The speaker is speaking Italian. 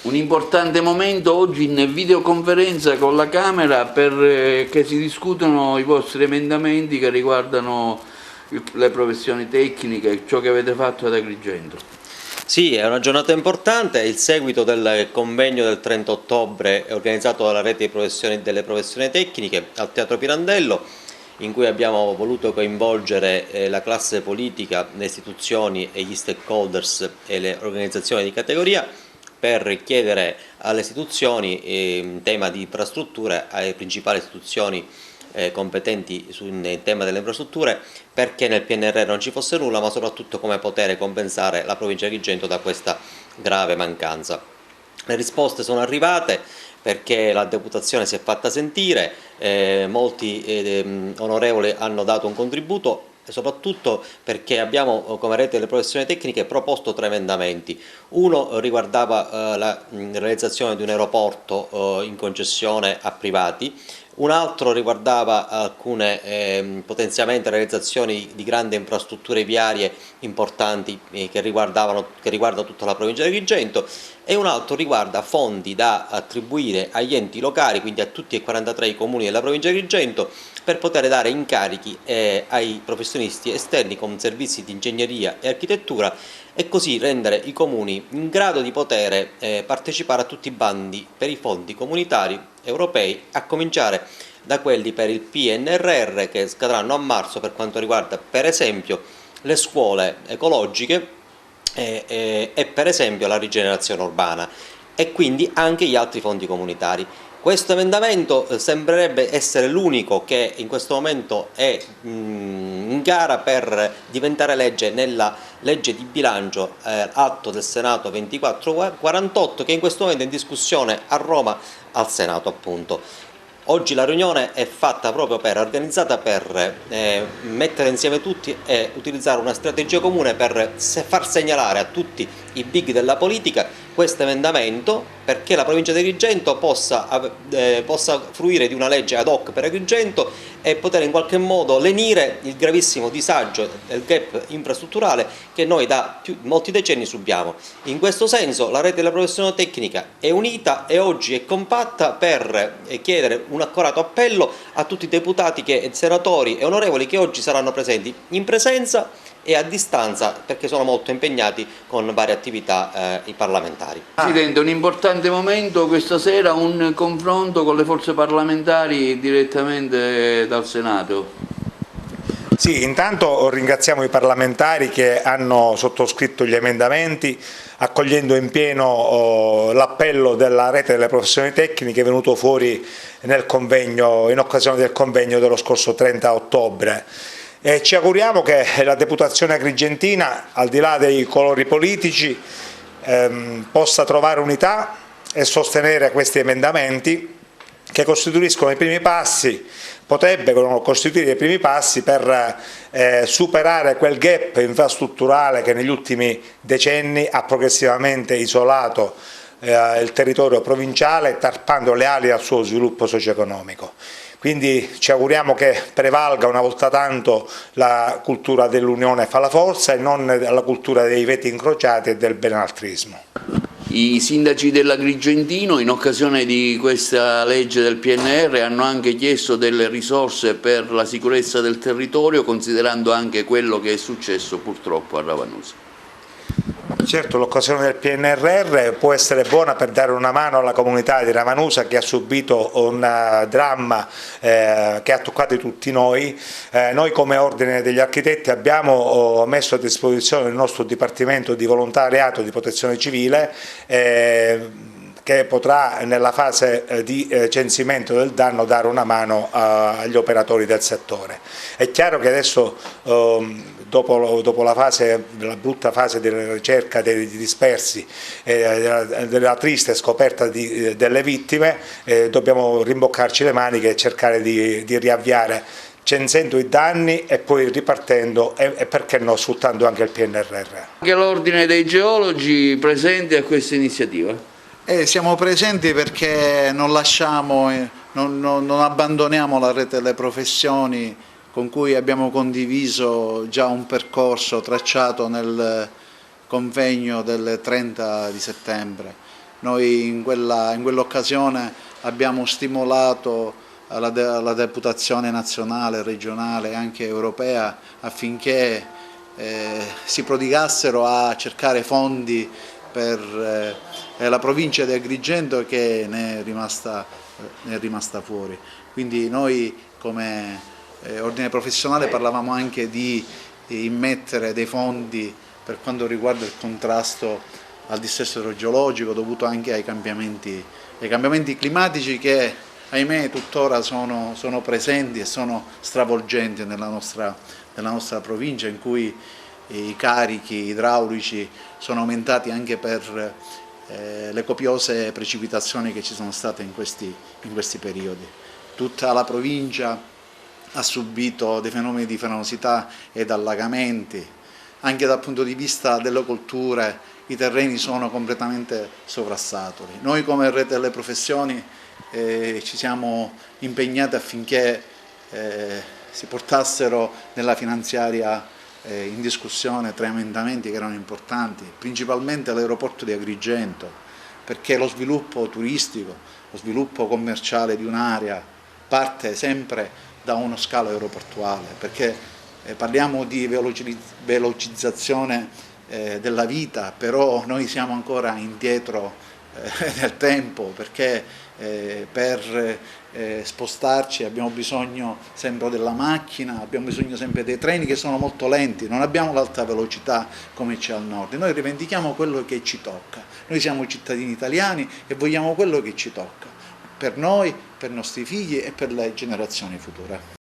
un importante momento oggi in videoconferenza con la Camera che si discutono i vostri emendamenti che riguardano le professioni tecniche, ciò che avete fatto ad Agrigento. Sì, è una giornata importante, è il seguito del convegno del 30 ottobre organizzato dalla rete delle professioni tecniche al Teatro Pirandello, in cui abbiamo voluto coinvolgere la classe politica, le istituzioni e gli stakeholders e le organizzazioni di categoria per chiedere alle istituzioni in tema di infrastrutture, alle principali istituzioni competenti sul tema delle infrastrutture, perché nel PNRR non ci fosse nulla, ma soprattutto come poter compensare la provincia di Agrigento da questa grave mancanza. Le risposte sono arrivate perché la deputazione si è fatta sentire, molti onorevoli hanno dato un contributo e soprattutto perché abbiamo come rete delle professioni tecniche proposto 3 emendamenti. Uno riguardava la realizzazione di un aeroporto in concessione a privati, un altro riguardava alcune potenziamento realizzazioni di grandi infrastrutture viarie importanti che riguardano tutta la provincia di Agrigento, e un altro riguarda fondi da attribuire agli enti locali, quindi a tutti e 43 i comuni della provincia di Agrigento, per poter dare incarichi ai professionisti esterni con servizi di ingegneria e architettura e così rendere i comuni in grado di poter partecipare a tutti i bandi per i fondi comunitari europei, a cominciare da quelli per il PNRR che scadranno a marzo per quanto riguarda per esempio le scuole ecologiche e per esempio la rigenerazione urbana, e quindi anche gli altri fondi comunitari. Questo emendamento sembrerebbe essere l'unico che in questo momento è in gara per diventare legge nella legge di bilancio atto del Senato 2448, che in questo momento è in discussione a Roma al Senato appunto. Oggi la riunione è fatta proprio organizzata per mettere insieme tutti e utilizzare una strategia comune per far segnalare a tutti i big della politica questo emendamento, perché la provincia di Agrigento possa fruire di una legge ad hoc per Agrigento e poter in qualche modo lenire il gravissimo disagio del gap infrastrutturale che noi da molti decenni subiamo. In questo senso la rete della professione tecnica è unita e oggi è compatta per chiedere un accorato appello a tutti i deputati, senatori e onorevoli che oggi saranno presenti in presenza e a distanza perché sono molto impegnati con varie attività parlamentari. Presidente, un importante momento questa sera, un confronto con le forze parlamentari direttamente dal Senato. Sì, intanto ringraziamo i parlamentari che hanno sottoscritto gli emendamenti, accogliendo in pieno l'appello della rete delle professioni tecniche venuto fuori nel convegno, in occasione del convegno dello scorso 30 ottobre. E ci auguriamo che la deputazione agrigentina, al di là dei colori politici, possa trovare unità e sostenere questi emendamenti che costituiscono i primi passi, potrebbero costituire i primi passi per superare quel gap infrastrutturale che negli ultimi decenni ha progressivamente isolato il territorio provinciale, tarpando le ali al suo sviluppo socio-economico. Quindi ci auguriamo che prevalga una volta tanto la cultura dell'unione fa la forza e non la cultura dei veti incrociati e del benaltrismo. I sindaci dell'Agrigentino in occasione di questa legge del PNR hanno anche chiesto delle risorse per la sicurezza del territorio, considerando anche quello che è successo purtroppo a Ravanusa. Certo, l'occasione del PNRR può essere buona per dare una mano alla comunità di Ravanusa che ha subito un dramma che ha toccato tutti noi. Noi come Ordine degli Architetti abbiamo messo a disposizione il nostro Dipartimento di Volontariato di Protezione Civile che potrà nella fase di censimento del danno dare una mano agli operatori del settore. È chiaro che adesso dopo la brutta fase della ricerca dei dispersi, della triste scoperta delle vittime, dobbiamo rimboccarci le maniche e cercare di riavviare censendo i danni e poi ripartendo e perché no sfruttando anche il PNRR. Anche l'Ordine dei Geologi presente a questa iniziativa? Siamo presenti perché non lasciamo, non abbandoniamo la rete delle professioni con cui abbiamo condiviso già un percorso tracciato nel convegno del 30 di settembre. Noi in quell'occasione abbiamo stimolato la deputazione nazionale, regionale e anche europea affinché si prodigassero a cercare fondi per la provincia di Agrigento, che ne è rimasta fuori. Quindi noi come ordine professionale parlavamo anche di immettere dei fondi per quanto riguarda il contrasto al dissesto idrogeologico dovuto anche ai cambiamenti climatici che, ahimè, tuttora sono presenti e sono stravolgenti nella nostra provincia, in cui i carichi idraulici sono aumentati anche per le copiose precipitazioni che ci sono state in questi periodi. Tutta la provincia ha subito dei fenomeni di frenosità ed allagamenti. Anche dal punto di vista delle colture i terreni sono completamente sovrassaturi. Noi come Rete delle Professioni ci siamo impegnati affinché si portassero nella finanziaria in discussione 3 emendamenti che erano importanti, principalmente l'aeroporto di Agrigento, perché lo sviluppo turistico, lo sviluppo commerciale di un'area parte sempre da uno scalo aeroportuale, perché parliamo di velocizzazione della vita, però noi siamo ancora indietro nel tempo, perché per spostarci abbiamo bisogno sempre della macchina, abbiamo bisogno sempre dei treni che sono molto lenti, non abbiamo l'alta velocità come c'è al nord. Noi rivendichiamo quello che ci tocca, noi siamo cittadini italiani e vogliamo quello che ci tocca, per noi, per i nostri figli e per le generazioni future.